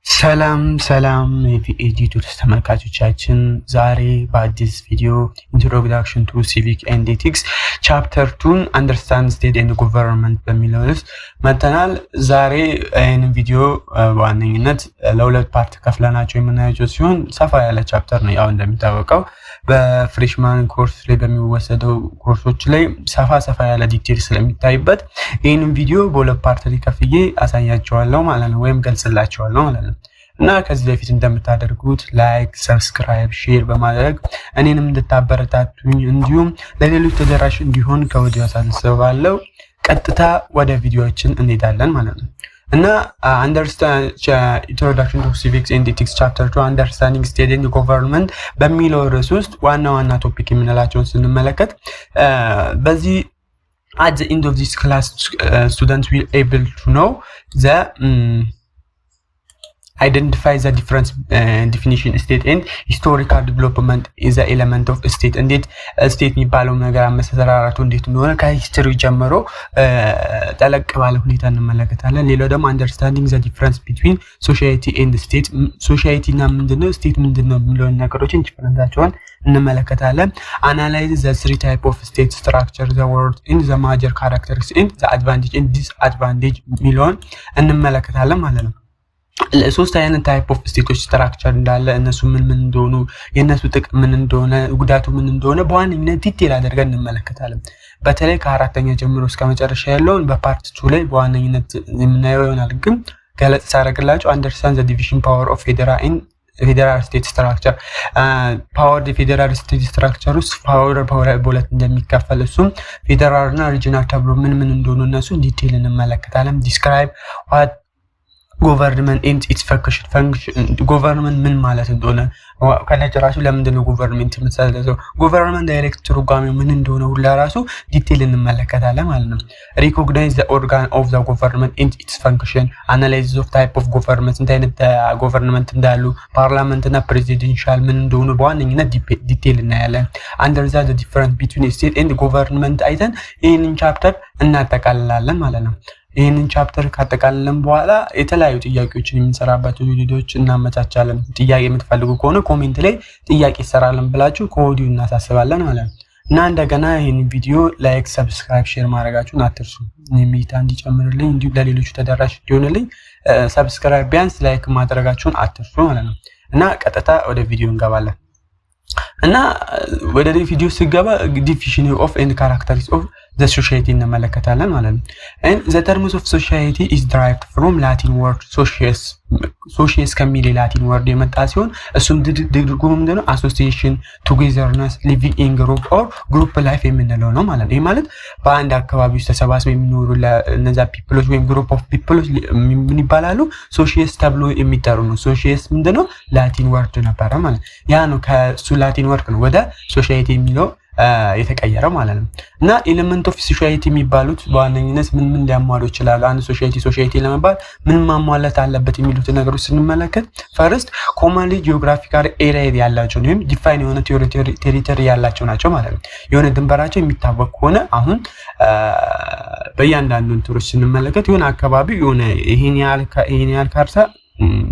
ሰላም የቪዲዮ ተመልካቾቻችን ዛሬ በአዲስ ቪዲዮ ኢንትሮዳክሽን ቱ ሲቪክ ኤንድ ኤቲክስ ቻፕተር 2 አንደርስታንድ ስቴት ኤንድ ገቨርንመንት በሚለው ርዕስ መተናል። ዛሬ ይህንን ቪዲዮ በዋነኝነት ለሁለት ፓርት ከፍለናቸው የምናያቸው ሲሆን ሰፋ ያለ ቻፕተር ነው። ያው እንደሚታወቀው በፍሬሽማን ኮርስ ላይ በሚወሰደው ኮርሶች ላይ ሰፋ ያለ ዲቴል ስለሚታይበት ይህንን ቪዲዮ በሁለት ፓርት ላይ ከፍዬ አሳያቸዋለሁ ማለት ነው፣ ወይም ገልጽላቸዋለሁ ማለት ነው። እና ከዚህ በፊት እንደምታደርጉት ላይክ፣ ሰብስክራይብ፣ ሼር በማድረግ እኔንም እንድታበረታቱኝ እንዲሁም ለሌሎች ተደራሽ እንዲሆን ከወዲሁ አሳስባለሁ። ቀጥታ ወደ ቪዲዮዎችን እንሄዳለን ማለት ነው። እና ኢንትሮዳክሽን ቱ ሲቪክስ ኤንድ ኤቲክስ ቻፕተር 2 አንደርስታንዲንግ ስቴት ኤንድ ገቨርንመንት በሚለው ርዕስ ውስጥ ዋና ቶፒክ የምንላቸውን ስንመለከት በዚህ at the end of this class students will able to know the identify the difference definition state and historical development is the element of state እንዴት ስቴት የሚባለው ነገር አመሰራራቱ እንዴት እንደሆነ ከሂስትሪ ጀምሮ ጠለቅ ባለ ሁኔታ እንመለከታለን። ሌላው ደግሞ understanding the difference between society and state society እና ምንድነው ስቴት ምንድነው የሚለው ነገሮችን ዲፈረንሳቸውን እንመለከታለን። analyze the three type of state structure the word in the major characteristics and the advantage and disadvantage የሚለውን እንመለከታለን ማለት ነው። ሶስት አይነት ታይፕ ኦፍ ስቴቶች ስትራክቸር እንዳለ እነሱ ምን እንደሆኑ የነሱ ጥቅም ምን እንደሆነ ጉዳቱ ምን እንደሆነ በዋነኝነት ዲቴል አድርገን እንመለከታለን። በተለይ ከአራተኛ ጀምሮ እስከ መጨረሻ ያለውን በፓርት 2 ላይ በዋነኝነት የምናየው ይሆናል። ግን ገለጽ ሳደርግላችሁ አንደርስታንድ ዘ ዲቪዥን ፓወር ኦፍ ፌዴራል ስቴት ስትራክቸር ፓወር ፌዴራል ስቴት ስትራክቸር ውስጥ ፓወር በሁለት እንደሚከፈል እሱም ፌዴራል እና ሪጂናል ተብሎ ምን እንደሆኑ እነሱ ዲቴል እንመለከታለን። ዲስክራይብ ዋት government and its function government ምን ማለት እንደሆነ ከነጭራሹ ለምንድን ነው government የምትሰራው government ዳይሬክት ትርጓሜው ምን እንደሆነ ሁሉ ራሱ ዲቴል እንመለከታለን ማለት ነው። recognize the organ of the government and its function analysis of type of government እንደ አይነት government እንዳሉ ፓርላመንት እና ፕሬዚደንሻል ምን እንደሆነ በዋነኝነት ዲቴል እናያለን። understand the difference between state and government አይተን ይህንን ቻፕተር እናጠቃልላለን ማለት ነው። ይህንን ቻፕተር ካጠቃልለን በኋላ የተለያዩ ጥያቄዎችን የምንሰራባቸው ቪዲዮዎች እናመቻቻለን። ጥያቄ የምትፈልጉ ከሆነ ኮሜንት ላይ ጥያቄ ይሰራለን ብላችሁ ከወዲሁ እናሳስባለን ማለት ነው። እና እንደገና ይህን ቪዲዮ ላይክ፣ ሰብስክራይብ፣ ሼር ማድረጋችሁን አትርሱ። እይታ እንዲጨምርልኝ እንዲሁ ለሌሎቹ ተደራሽ እንዲሆንልኝ ሰብስክራይብ ቢያንስ ላይክ ማድረጋችሁን አትርሱ ማለት ነው። እና ቀጥታ ወደ ቪዲዮ እንገባለን። እና ወደ ቪዲዮ ሲገባ ዲፊኒሽን ኦፍ ኤንድ ካራክተሪስቲክስ ኦፍ the society እንመለከታለን ማለት ነው። and the terms of society is derived from latin word socius ከሚል ላቲን ወርድ የመጣ ሲሆን እሱም ትርጉሙ ምንድነው association togetherness living in group or group life የምንለው ነው ማለት ነው። ይሄ ማለት በአንድ አካባቢ ውስጥ ተሰባስበው የሚኖሩ እነዛ ፒፕሎች ወይም ግሩፕ ኦፍ ፒፕሎች ምን ይባላሉ? socius ተብሎ የሚጠሩ ነው። socius ምንድነው ላቲን ወርድ ነበረ ማለት ያ ነው። ከሱ ላቲን ወርድ ነው ወደ society የሚለው የተቀየረው ማለት ነው። እና ኤሌመንት ኦፍ ሶሳይቲ የሚባሉት በዋነኝነት ምን ሊያሟሉ ይችላሉ? አንድ ሶሳይቲ ለመባል ምን ማሟላት አለበት የሚሉት ነገሮች ስንመለከት ፈርስት ኮመንሊ ጂኦግራፊካል ኤሪያ ያላቸው ወይም ዲፋይን የሆነ ቴሪቶሪ ያላቸው ናቸው ማለት ነው። የሆነ ድንበራቸው የሚታወቅ ከሆነ አሁን በእያንዳንዱ እንትሮች ስንመለከት የሆነ አካባቢ የሆነ ይሄን ያህል ካርታ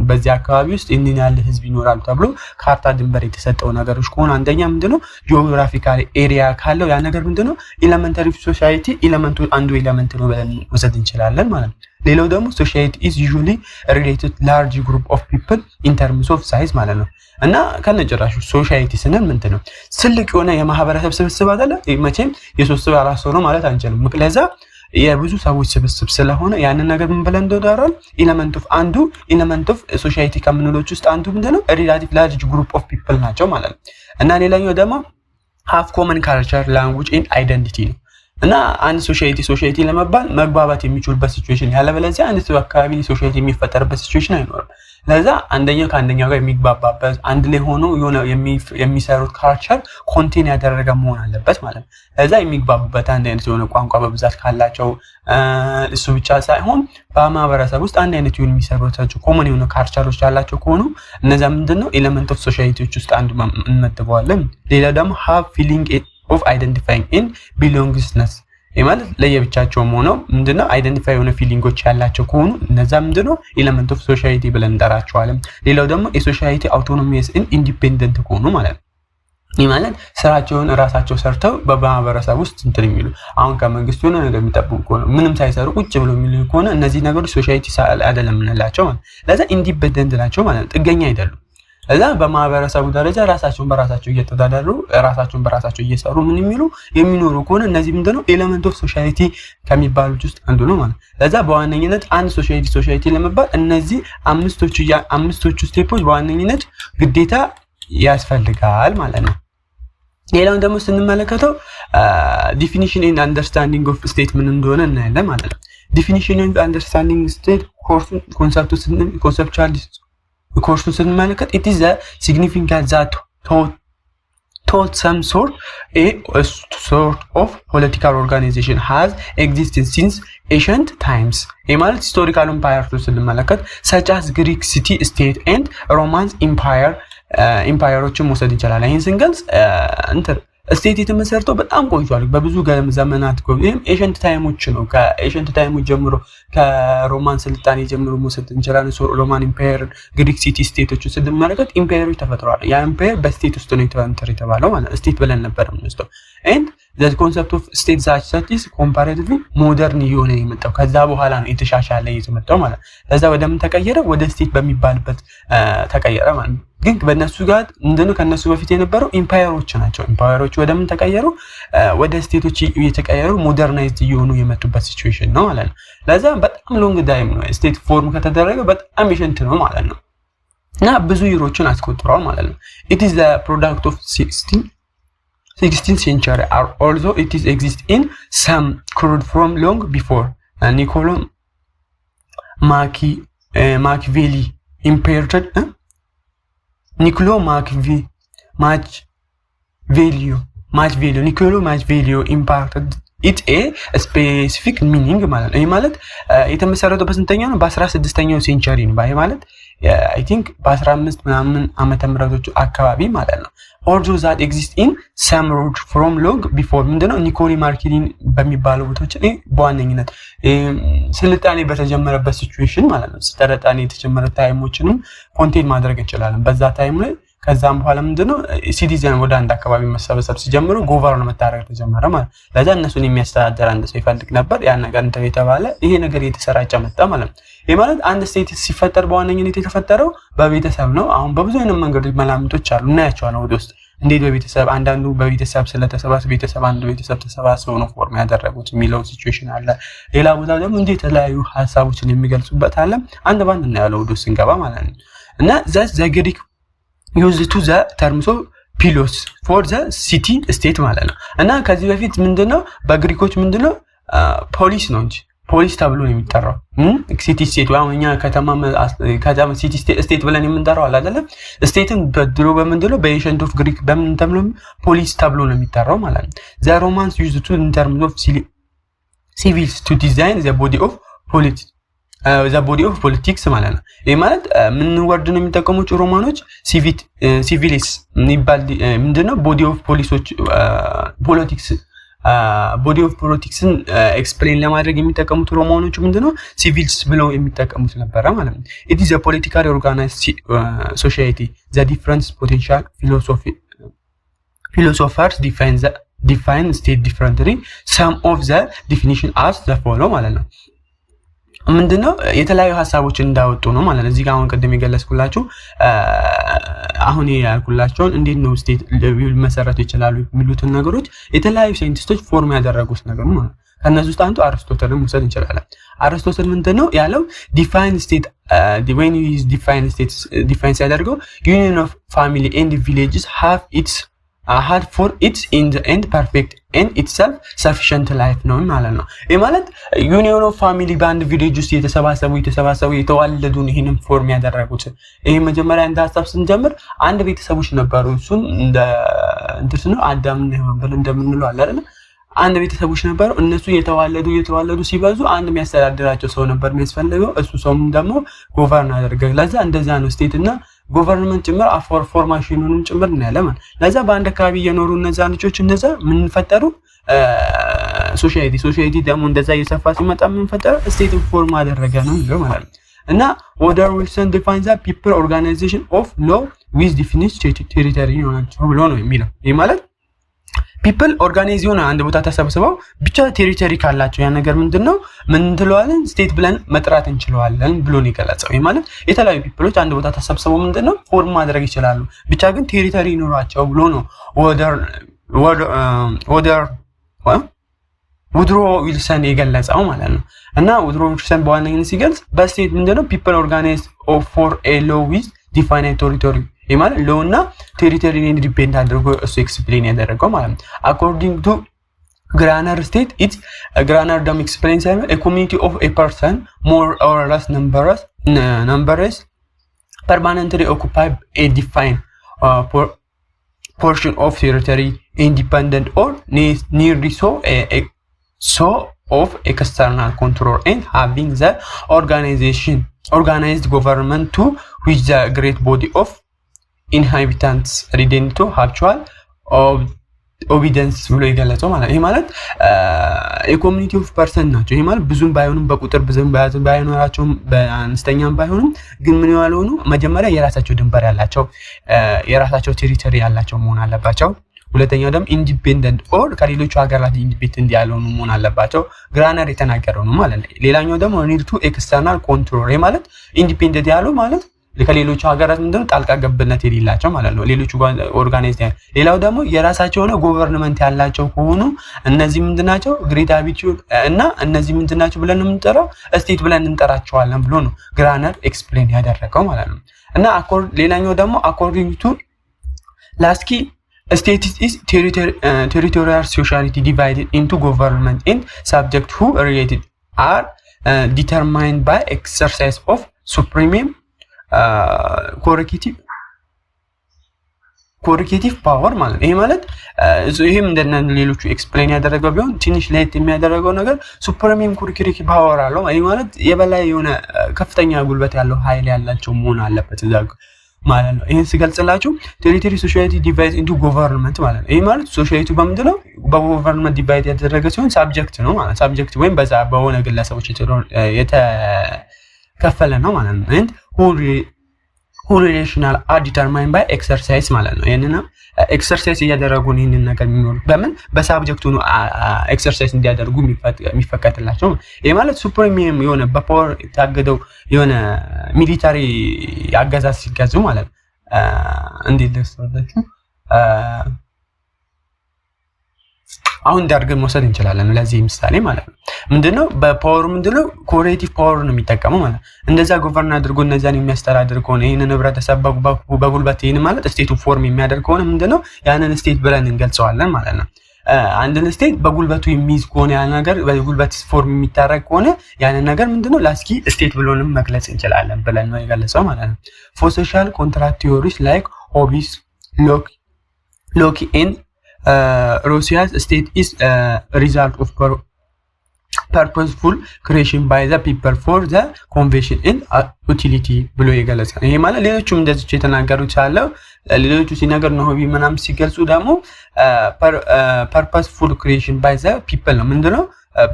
በዚህ አካባቢ ውስጥ እንዴት ያለ ህዝብ ይኖራል ተብሎ ካርታ ድንበር የተሰጠው ነገሮች ከሆነ አንደኛ ምንድነው ጂኦግራፊካል ኤሪያ ካለው ያ ነገር ምንድነው ኤሌመንታሪ ሶሳይቲ ኤሌመንቱ አንዱ ኤሌመንት ነው ብለን ወሰድ እንችላለን ማለት ነው። ሌላው ደግሞ ሶሳይቲ is usually related large group of people in terms of size ማለት ነው። እና ከነጭራሹ ሶሳይቲ ስንል ምንድነው ትልቅ የሆነ የማህበረሰብ ስብስብ አይደለ? መቼም የሶስት ሰው አራት ሰው ነው ማለት አንችልም። ምክለዛ የብዙ ሰዎች ስብስብ ስለሆነ ያንን ነገር ምን ብለን እንደዳራል ኤሌመንት ኦፍ ሶሳይቲ ከምንሎች ውስጥ አንዱ ምንድነው ሪላቲቭ ላርጅ ግሩፕ ኦፍ ፒፕል ናቸው ማለት ነው። እና ሌላኛው ደግሞ ሃፍ ኮመን ካልቸር ላንጉዌጅ ኤንድ አይደንቲቲ ነው። እና አንድ ሶሳይቲ ለመባል መግባባት የሚችሉበት ሲቹዌሽን ያለበለዚያ አንድ ሰው አካባቢ ሶሳይቲ የሚፈጠርበት ሲቹዌሽን አይኖርም። ለዛ አንደኛው ከአንደኛው ጋር የሚግባባበት አንድ ላይ ሆኖ የሆነ የሚሰሩት ካልቸር ኮንቴን ያደረገ መሆን አለበት ማለት ነው። ለዛ የሚግባቡበት አንድ አይነት የሆነ ቋንቋ በብዛት ካላቸው እሱ ብቻ ሳይሆን በማህበረሰብ ውስጥ አንድ አይነት የሆነ የሚሰሩታቸው ኮመን የሆነ ካልቸሮች ያላቸው ከሆኑ እነዛ ምንድነው ኤሌመንት ኦፍ ሶሳይቲዎች ውስጥ አንዱ እንመድበዋለን። ሌላ ደግሞ ሃቭ ፊሊንግ ኦፍ አይደንቲፋይንግ ኢን ቢሎንግስነስ ማለት ለየብቻቸውም ሆነው ምንድነው አይደንቲፋይ የሆነ ፊሊንጎች ያላቸው ከሆኑ እነዛ ምንድነው ኤሌመንት ኦፍ ሶሳይቲ ብለን እንጠራቸዋለን። ሌላው ደግሞ የሶሳይቲ አውቶኖሚየስ ኢንዲፔንደንት ከሆኑ ማለት ነው። ይህ ማለት ስራቸውን ራሳቸው ሰርተው በማህበረሰብ ውስጥ እንትን የሚሉ አሁን ከመንግስት የሆነ ነገር የሚጠብቁ ከሆነ ምንም ሳይሰሩ ቁጭ ብሎ የሚሉ ከሆነ እነዚህ ነገሮች ሶሳይቲ አይደለም እንላቸው ማለት ለዛ ኢንዲፔንደንት ናቸው ማለት ጥገኛ አይደሉም። ለዛ በማህበረሰቡ ደረጃ ራሳቸውን በራሳቸው እየተዳደሩ ራሳቸውን በራሳቸው እየሰሩ ምን የሚኖሩ ከሆነ እነዚህ ምንድነው ኤሌመንት ኦፍ ሶሳይቲ ከሚባሉት ውስጥ አንዱ ነው ማለት ለዛ በዋነኝነት አንድ ሶሳይቲ ለመባል እነዚህ አምስቶቹ ስቴፖች በዋነኝነት ግዴታ ያስፈልጋል ማለት ነው። ሌላው ደግሞ ስንመለከተው ዲፊኒሽን ኤንድ አንደርስታንዲንግ ኦፍ ስቴት ምን እንደሆነ እናያለን ማለት ነው። ዲፊኒሽን ኤንድ አንደርስታንዲንግ ስቴት ኮንሰፕቹዋል ኮርሱን ስንመለከት it is a significant that taught some sort of political organization has existed since ancient times. ማለት historical empires ስንመለከት such as Greek city state and Roman empire ኢምፓየሮችን መውሰድ ይችላል። ይሄን ስንገልጽ ስቴት የተመሰረተው በጣም ቆይቷል በብዙ ዘመናት ይሄም ኤሸንት ታይሞች ነው። ከኤሸንት ታይሞች ጀምሮ ከሮማን ስልጣኔ ጀምሮ መውሰድ እንችላለን። ሮማን ኢምፓየር፣ ግሪክ ሲቲ ስቴቶች ስንመለከት ኢምፓየሮች ተፈጥረዋል። ያ ኢምፓየር በስቴት ውስጥ ነው የተባለው ማለት ስቴት ብለን ነበር የምንወስደው and the concept of state such is comparatively modern የሆነ የመጣው ከዛ በኋላ ነው የተሻሻለ የመጣው ማለት ለዛ ወደምን ተቀየረ ወደ ስቴት በሚባልበት ተቀየረ ማለት ግን በእነሱ ጋር እንደነ ከነሱ በፊት የነበረው ኢምፓየሮች ናቸው። ኢምፓየሮች ወደምን ተቀየሩ ወደ ስቴቶች እየተቀየሩ ሞደርናይዝድ እየሆኑ የመጡበት ሲቹዌሽን ነው ማለት ነው። ለዛ በጣም ሎንግ ታይም ነው ስቴት ፎርም ከተደረገ በጣም ኤሸንት ነው ማለት ነው እና ብዙ ይሮችን አስቆጥሯል ማለት ነው። it is the product of 16th century although it is exist in some crude from long before Niccolo Machiavelli imperated Niccolo Machiavelli impacted it a specific meaning ማለት ነው። ይሄ ማለት የተመሰረተው በስንተኛው ነው? በ16ኛው ሴንቸሪ ነው። ባይ ማለት I think በ15 ምናምን ዓመተ ምህረቶች አካባቢ ማለት ነው። although that exist in some road from long before ምንድነው ኒኮሊ ማርኪሊን በሚባለው ቦታዎች ላይ በዋነኝነት ስልጣኔ በተጀመረበት ሲቹዌሽን ማለት ነው። ስልጣኔ የተጀመረ ታይሞችንም ኮንቴን ማድረግ እንችላለን በዛ ታይም ላይ። ከዛም በኋላ ምንድነው ሲቲዘን ወደ አንድ አካባቢ መሰብሰብ ሲጀምሩ ጎቨርንመንት መታረቅ ተጀመረ ማለት ለዛ እነሱን የሚያስተዳድር አንድ ሰው ይፈልግ ነበር። ያ ነገር የተባለ ይሄ ነገር እየተሰራጨ መጣ ማለት ነው። ይሄ ማለት አንድ ስቴት ሲፈጠር በዋነኝነት የተፈጠረው በቤተሰብ ነው። አሁን በብዙ አይነት መንገዶች መላምቶች አሉ እናያቸዋለን ወደ ውስጥ እንዴት በቤተሰብ አንዳንዱ በቤተሰብ ስለተሰባሰበ ቤተሰብ አንድ ቤተሰብ ተሰባስበው ነው ፎርም ያደረጉት የሚለው ሲቹዌሽን አለ። ሌላ ቦታ ደግሞ እንዴት የተለያዩ ሐሳቦችን የሚገልጹበት አለ። አንድ ባንድ እና ያለው ወደ ውስጥ ስንገባ ማለት ነው እና the Greek used to the terms of pilos for the city state ማለት ነው እና ከዚህ በፊት ምንድነው በግሪኮች ምንድነው ፖሊስ ነው እንጂ ፖሊስ ተብሎ ነው የሚጠራው ሲቲ ስቴት ወይኛ ከተማ ሲቲ ስቴት ብለን የምንጠራው አለ አይደል? ስቴትን በድሮ በምንድነው በኤንሸንት ኦፍ ግሪክ በምን ተብሎ ፖሊስ ተብሎ ነው የሚጠራው ማለት ነው። the Romans used to in terms of civils to design the body of politics ማለት ነው። ይሄ ማለት ምን ወርድ ነው የሚጠቀሙት ሮማኖች ሲቪሊስ የሚባል ምንድነው ቦዲ ኦፍ ፖሊሶች ቦዲ ኦፍ ፖለቲክስን ኤክስፕሌን ለማድረግ የሚጠቀሙት ሮማኖች ምንድነው ሲቪልስ ብለው የሚጠቀሙት ነበር ማለት ነው። it is a politically organized society the different potential philosophers define state differently some of the definition as the follow ማለት ነው። ምንድነው የተለያዩ ሐሳቦች እንዳወጡ ነው ማለት ነው። እዚህ ጋር አሁን ቀደም የገለጽኩላችሁ አሁን ያልኩላችሁን እንዴት ነው ስቴት መሰረቱ ይችላሉ የሚሉትን ነገሮች የተለያዩ ሳይንቲስቶች ፎርም ያደረጉት ነገር ነው። ከነዚህ ውስጥ አንዱ አርስቶትልን መውሰድ እንችላለን። አርስቶትል ምንድነው ያለው define state when you define states define ሲያደርገው union of family and villages have its had for it in the end perfect and itself sufficient life ነው ማለት ነው። ይሄ ማለት ዩኒየን ኦፍ ፋሚሊ ባንድ ቪሌጅ ውስጥ የተሰባሰቡ የተዋለዱ ይሄንን ፎርም ያደረጉት ይሄ መጀመሪያ እንደ ሐሳብ ስንጀምር አንድ ቤተሰቦች ነበሩ። እሱም እንደ እንትስ ነው አዳም ነው ሄቨን እንደምንለው አለ አይደል? አንድ ቤተሰቦች ነበሩ። እነሱ የተዋለዱ ሲበዙ አንድ የሚያስተዳድራቸው ሰው ነበር የሚያስፈልገው። እሱ ሰውም ደግሞ ጎቨርን ያደርጋል። ለዛ እንደዛ ነው ስቴት እና ጎቨርንመንት ጭምር ፎርማሽኑንም ጭምር እናያለን። ለዛ በአንድ አካባቢ የኖሩ እነዛ ልጆች እነዛ ምን ፈጠሩ ሶሳይቲ ደግሞ እንደዛ እየሰፋ ሲመጣ ምን ፈጠረ? ስቴት ፎርም አደረገ ነው የሚለው ማለት ነው። እና ዎደር ዊልሰን ዲፋይንስ ዘ ፒፕል ኦርጋናይዜሽን ኦፍ ሎ ዊዝ ዲፊኒት ቴሪቶሪ ናቸው ብሎ ነው የሚለው። ይህ ማለት ፒፕል ኦርጋናይዝ የሆነ አንድ ቦታ ተሰብስበው ብቻ ቴሪቶሪ ካላቸው ያ ነገር ምንድነው ምን እንትለዋለን ስቴት ብለን መጥራት እንችላለን ብሎ ነው የገለጸው። ይህ ማለት የተለያዩ ፒፕሎች አንድ ቦታ ተሰብስበው ምንድነው ፎርም ማድረግ ይችላሉ ብቻ ግን ቴሪቶሪ ይኖራቸው ብሎ ነው ውድሮ ዊልሰን የገለጸው ማለት ነው። እና ውድሮ ዊልሰን በዋነኝነት ሲገልጽ በስቴት ምንድነው ፒፕል ኦርጋናይዝ ፎር ኤ ሎ ዊዝ ዲፋይንድ ቴሪቶሪ ይህ ማለት ሎ እና ቴሪቶሪ ኢንዲፔንድ አድርጎ እሱ ኤክስፕሌን ያደረገው ማለት ነው። አኮርዲንግ ቱ ግራነር ስቴት ኢትስ ግራነር ደም ኤክስፕሌን ሳይሆን a community of a person more or less numbers permanently occupy a defined portion of territory independent or nearly so of external control and having the organized government to which the great body of inhabitants return to habitual ኦቢዲየንስ ብሎ ይገለጸው ማለት ይሄ ማለት የኮሚኒቲ ኦፍ ፐርሰን ናቸው። ይሄ ማለት ብዙም ባይሆንም በቁጥር ብዙም ባይኖራቸውም በአንስተኛም ባይሆንም ግን ምን ያልሆኑ መጀመሪያ የራሳቸው ድንበር ያላቸው የራሳቸው ቴሪቶሪ ያላቸው መሆን አለባቸው። ሁለተኛው ደግሞ ኢንዲፔንደንት ኦር ከሌሎቹ ሀገራት ኢንዲፔንደንት ያልሆኑ መሆን አለባቸው። ግራነር የተናገረው ነው ማለት ነው። ሌላኛው ደግሞ ኒድ ቱ ኤክስተርናል ኮንትሮል ይሄ ማለት ኢንዲፔንደንት ያለው ማለት ከሌሎቹ ሀገራት ምንድነው ጣልቃ ገብነት የሌላቸው ማለት ነው። ሌሎቹ ኦርጋናይዝ ሌላው ደግሞ የራሳቸው ሆነ ገቨርንመንት ያላቸው ሆኖ እነዚህ ምንድናቸው ግሬት ሃቢቹድ እና እነዚህ ምንድናቸው ብለን የምንጠራው ስቴት ብለን እንጠራቸዋለን ብሎ ነው ግራነር ኤክስፕሌን ያደረገው ማለት ነው። እና ሌላኛው ደግሞ አኮርዲንግ ቱ ላስኪ state is territorial society divided into government and subject who related are determined by exercise of supreme ኮሪኬቲቭ ፓወር ማለት ይሄ ማለት ይሄም እንደነ ሌሎቹ ኤክስፕሌን ያደረገው ቢሆን ትንሽ ለየት የሚያደርገው ነገር ሱፕሪም ኮሪኬቲቭ ፓወር አለው። ይሄ ማለት የበላይ የሆነ ከፍተኛ ጉልበት ያለው ኃይል ያላቸው መሆን አለበት እዛ ማለት ነው። ይሄን ሲገልጽላችሁ ቴሪቶሪ ሶሳይቲ ዲቫይድ ኢንቱ ገቨርንመንት ማለት ነው። ይሄ ማለት ሶሳይቲ በምንድነው በገቨርንመንት ዲቫይድ ያደረገ ሲሆን ሳብጀክት ነው ማለት ሳብጀክት ወይም በዛ በሆነ ግለሰቦች ከፈለ ነው ማለት ነው። and who relational are determined by exercise ማለት ነው። ይሄንን ኤክሰርሳይዝ እያደረጉ ነው ይሄንን ነገር የሚኖር በምን በሳብጀክቱ ነው ኤክሰርሳይዝ እንዲያደርጉ የሚፈቀድላቸው። ይሄ ማለት ሱፕሪሚየም የሆነ በፓወር ታገደው የሆነ ሚሊታሪ አገዛዝ ሲገዙ ማለት እንዴት ልትሰራችሁ አሁን ዳርገን መውሰድ እንችላለን ለዚህ ምሳሌ ማለት ነው። ምንድነው በፓወር ምንድነው ኮሬቲቭ ፓወር ነው የሚጠቀመው ማለት እንደዛ ገቨርን አድርጎ እነዛን የሚያስተዳድር ከሆነ ይሄንን ህብረተሰብ በጉልበት ይሄን ማለት ስቴቱ ፎርም የሚያደርግ ከሆነ ምንድነው ያንን ስቴት ብለን እንገልጸዋለን ማለት ነው። አንድን ስቴት በጉልበቱ የሚይዝ ከሆነ ያ ነገር በጉልበት ፎርም የሚታረግ ከሆነ ያንን ነገር ምንድነው ላስኪ ስቴት ብሎንም መግለጽ እንችላለን ብለን ነው የገለጸው ማለት ነው። ፎር ሶሻል ኮንትራክት ቲዮሪስ ላይክ ሆቢስ ሎኪ ኤንድ Russia's state is a result of purposeful creation by the people for the convention and utility ብሎ ይገለጻል። ይሄ ማለት ሌሎቹም እንደዚህ የተናገሩት አለው ሌሎቹ ሲናገሩ ነው ሆቢ ምናምን ሲገልጹ ደግሞ purposeful creation by the people ነው ምንድነው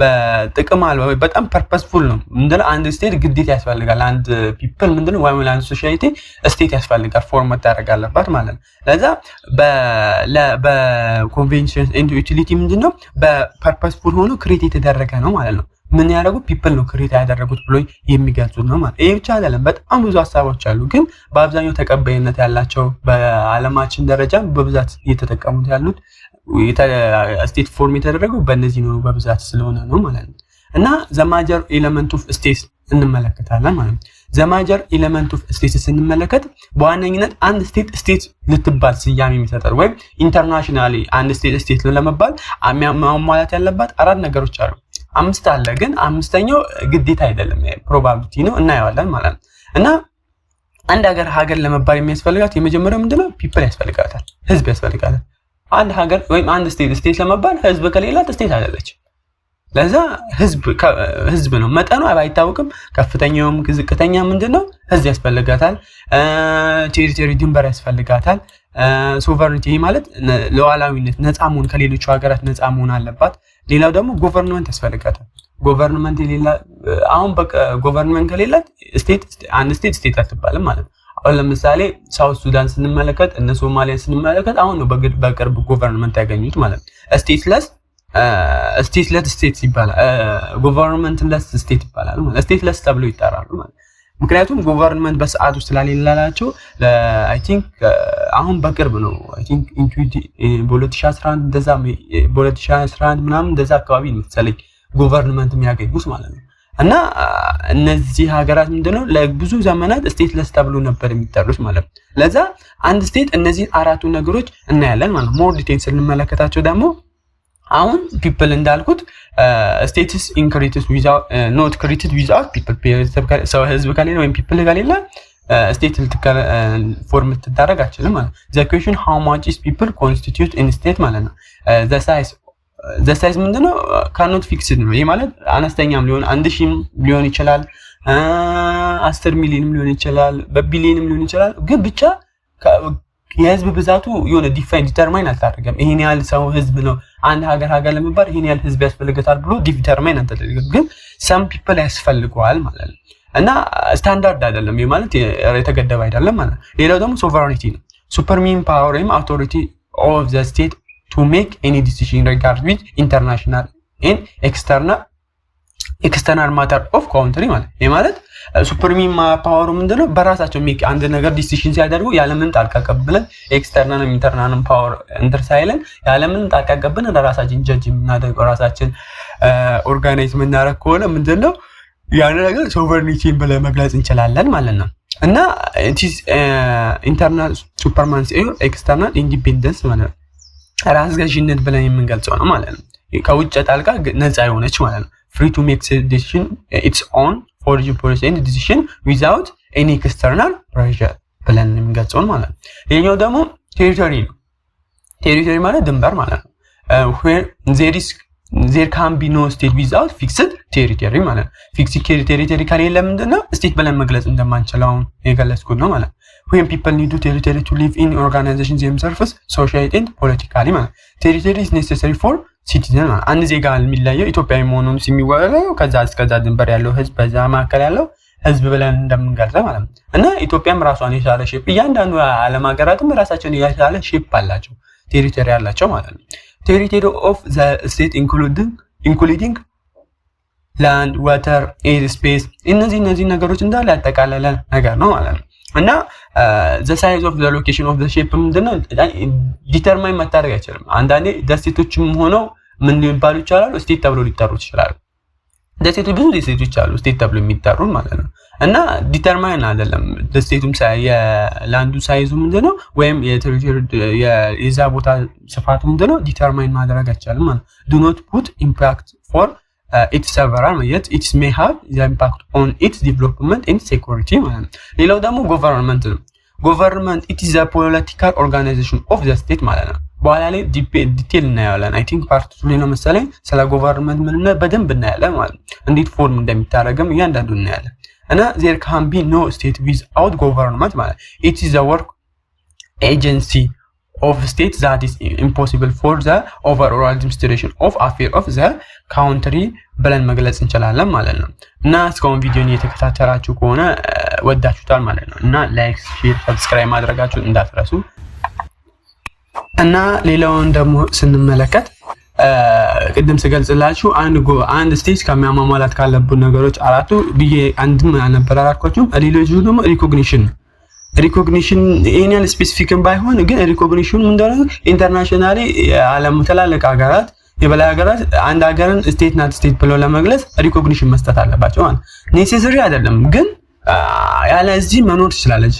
በጥቅም አለው በጣም ፐርፐስፉል ነው ምንድነው አንድ ስቴት ግዴታ ያስፈልጋል አንድ ፒፕል ምንድነው ወይም አንድ ሶሳይቲ ስቴት ያስፈልጋል ፎርም መታረግ አለባት ማለት ነው። ለዛ በኮንቬንሽን ኤንድ ዩቲሊቲ ምንድነው በፐርፐስፉል ሆኖ ክሬት የተደረገ ነው ማለት ነው። ምን ያደረጉ ፒፕል ነው ክሬት ያደረጉት ብሎ የሚገልጹት ነው ማለት። ይሄ ብቻ አይደለም በጣም ብዙ ሐሳቦች አሉ ግን በአብዛኛው ተቀባይነት ያላቸው በአለማችን ደረጃ በብዛት እየተጠቀሙት ያሉት ስቴት ፎርም የተደረገው በእነዚህ ነው በብዛት ስለሆነ ነው ማለት ነው። እና ዘ ማጀር ኤሌመንት ኦፍ ስቴት እንመለከታለን ማለት ነው። ዘ ማጀር ኤሌመንት ኦፍ ስቴት ስንመለከት በዋነኝነት አንድ ስቴት ልትባል ስያሜ የሚሰጠው ወይም ኢንተርናሽናሊ አንድ ስቴት ለመባል ማሟላት ያለባት አራት ነገሮች አሉ። አምስት አለ ግን አምስተኛው ግዴታ አይደለም ፕሮባቢሊቲ ነው እናየዋለን ማለት ነው። እና አንድ ሀገር ለመባል የሚያስፈልጋት የመጀመሪያው ምንድነው ፒፕል ያስፈልጋታል ህዝብ ያስፈልጋታል። አንድ ሀገር ወይም አንድ ስቴት ለመባል ህዝብ ከሌላት ስቴት አይደለች። ለዛ ህዝብ ነው መጠኑ አይታወቅም ከፍተኛውም ዝቅተኛ ምንድነው ህዝብ ያስፈልጋታል። ቴሪቶሪ ድንበር ያስፈልጋታል። ሶቨርኒቲ ማለት ሉዓላዊነት ነፃ መሆን ከሌሎች ሀገራት ነፃ መሆን አለባት። ሌላው ደግሞ ጎቨርንመንት ያስፈልጋታል። ጎቨርንመንት የሌላ አሁን በቃ ጎቨርንመንት ከሌላት አንድ ስቴት አትባልም ማለት ነው። አሁን ለምሳሌ ሳውት ሱዳን ስንመለከት እነ ሶማሊያ ስንመለከት አሁን ነው በቅርብ ጎቨርንመንት ያገኙት ማለት ነው። ስቴት ይባላል። ጎቨርንመንት ለስ ስቴት ይባላል ማለት ስቴት ለስ ተብሎ ይጠራሉ ማለት ምክንያቱም ጎቨርንመንት በሰዓቱ ስላሌላቸው አይ ቲንክ አሁን በቅርብ ነው አይ ቲንክ በ2011 እንደዛ በ2011 ምናምን እንደዛ አካባቢ መሰለኝ ጎቨርንመንት የሚያገኙት ማለት ነው። እና እነዚህ ሀገራት ምንድነው ለብዙ ዘመናት ስቴት ለስ ተብሎ ነበር የሚጠሩት ማለት ነው። ለዛ አንድ ስቴት እነዚህ አራቱ ነገሮች እናያለን ማለት ነው። ሞር ዲቴል ስንመለከታቸው ደግሞ አሁን ፒፕል እንዳልኩት ስቴትስ ኢንክሪቲቭ ዊዛውት ኖት ክሪቲቭ ዊዛውት ፒፕል ሰው ህዝብ ከሌለ ወይም ፒፕል ከሌለ ስቴት ፎርም ትዳረግ አችልም ማለት ዘ ኩዌስችን ሃው ማች ኢዝ ፒፕል ኮንስቲቲዩት ኢን ስቴት ማለት ነው። ዘ ሳይዝ ምንድነው ካኖት ፊክስድ ነው። ይሄ ማለት አነስተኛም ሊሆን 1000 ሊሆን ይችላል 10 ሚሊዮንም ሊሆን ይችላል በቢሊዮንም ሊሆን ይችላል ግን ብቻ የህዝብ ብዛቱ የሆነ ዲተርማይን አልታደረገም። ይሄን ያህል ሰው ህዝብ ነው አንድ ሀገር ለመባል ይሄን ያህል ህዝብ ያስፈልጋታል ብሎ ዲተርማይን አልተደረገም። ግን ሰም ፒፕል ያስፈልገዋል ማለት ነው እና ስታንዳርድ አይደለም። ይሄ ማለት የተገደበ አይደለም ማለት ነው። ሌላው ደግሞ ሶቨሬኒቲ ነው። ሱፕሪም ፓወር ወይም አውቶሪቲ ኦፍ ዘ ስቴት to make any decision regarding with international and external matter of country ማለት ይሄ ማለት ሱፕሪም ፓወሩ ምንድነው በራሳቸው አንድ ነገር ዲሲሽን ሲያደርጉ ያለምን ጣልቃ ገብለን ኤክስተርናል ኢንተርናል ፓወር ኢንተርሳይለን ያለምን ጣልቃ ገብለን ለራሳችን ጀጅ የምናደርገው ራሳችን ኦርጋናይዝ የምናደርግ ከሆነ ምንድነው ያን ነገር ሶቨሬኒቲን ብለን መግለጽ እንችላለን ማለት ነው። እና ኢንተርናል ሱፐርማንሲ ኤክስተርናል ኢንዲፔንደንስ ማለት ነው ራስ ገዥነት ብለን የምንገልጸው ነው ማለት ነው። ከውጭ ጣልቃ ነፃ የሆነች ማለት ነው። free to make decision its own foreign policy and decision without any external pressure ብለን የምንገልጸው ማለት ነው። ሌላው ደግሞ ቴሪቶሪ ነው። ቴሪቶሪ ማለት ድንበር ማለት ነው። where there can be no state without fixed territory ማለት ነው። fixed territory ከሌለ ምንድነው ስቴት ብለን መግለጽ እንደማንችለው የገለጽኩት ነው ማለት ነው። when people need to territory to live in organizations themselves socially and politically ማለት territory is necessary for citizen ማለት አንድ ዜጋ የሚለየው ኢትዮጵያዊ መሆኑን ሲሚወራው ከዛ እስከዛ ድንበር ያለው ህዝብ በዛ ማከለ ያለው ህዝብ ብለን እንደምንገልጸው ማለት ነው። እና ኢትዮጵያም ራሷን የቻለ ሼፕ እያንዳንዱ ዓለም ሀገራትም ራሳቸውን የቻለ ሼፕ አላቸው ቴሪቶሪ አላቸው ማለት ነው። territory of the state including land water air space እነዚህ ነገሮች እንዳለ ያጠቃለለ ነገር ነው ማለት ነው። እና the size of the location of the shape ምንድነው ዲተርማይን ማድረግ አይችልም። አንዳንዴ ደሴቶችም ሆነው ምን ሊባሉ ይችላሉ ስቴት ተብሎ ሊጠሩ ይችላሉ። ደሴቶች ብዙ ደሴቶች አሉ ስቴት ተብሎ የሚጠሩ ማለት ነው። እና ዲተርማይን አይደለም ደሴቱም የላንዱ ሳይዙ ምንድነው ወይም የቴሪቶሪ የዛ ቦታ ስፋቱ ምንድነው ዲተርማይን ማድረግ አይቻልም ማለት do not put impact for its several yet it may have the impact on its development and security ማለት ነው። ሌላው ደግሞ government ነው። government it is a political organization of the state ማለት ነው። በኋላ ላይ ዲቴል እናያለን። አይ ቲንክ ፓርት 2 ነው መሰለኝ ስለ government ምንነት በደንብ እናያለን ማለት ነው። እንዴት ፎርም እንደሚታረግም እያንዳንዱ እናያለን። እና there can be no state without government ማለት it is a work agency of state that is impossible for the overall administration of affairs of the country ብለን መግለጽ እንችላለን ማለት ነው። እና እስካሁን ቪዲዮን እየተከታተላችሁ ከሆነ ወዳችሁታል ማለት ነው። እና ላይክ ሼር ሰብስክራይብ ማድረጋችሁን እንዳትረሱ። እና ሌላውን ደግሞ ስንመለከት ቅድም ስገልጽላችሁ አንድ ስቴት ከሚያሟላት ካለብን ነገሮች አራቱ ብዬ አንድም ነበር አላልኳችሁም። ሌሎቹ ደግሞ ሪኮግኒሽን ኢኒያል ስፔሲፊክም ባይሆን ግን ሪኮግኒሽኑ ምንድነው ኢንተርናሽናሊ ዓለም ተላልቅ ሀገራት የበላይ ሀገራት አንድ ሀገርን ስቴት ናት ስቴት ብለው ለመግለጽ ሪኮግኒሽን መስጠት አለባቸው ማለት ኔሴሰሪ አይደለም ግን ያለዚህ መኖር ትችላለች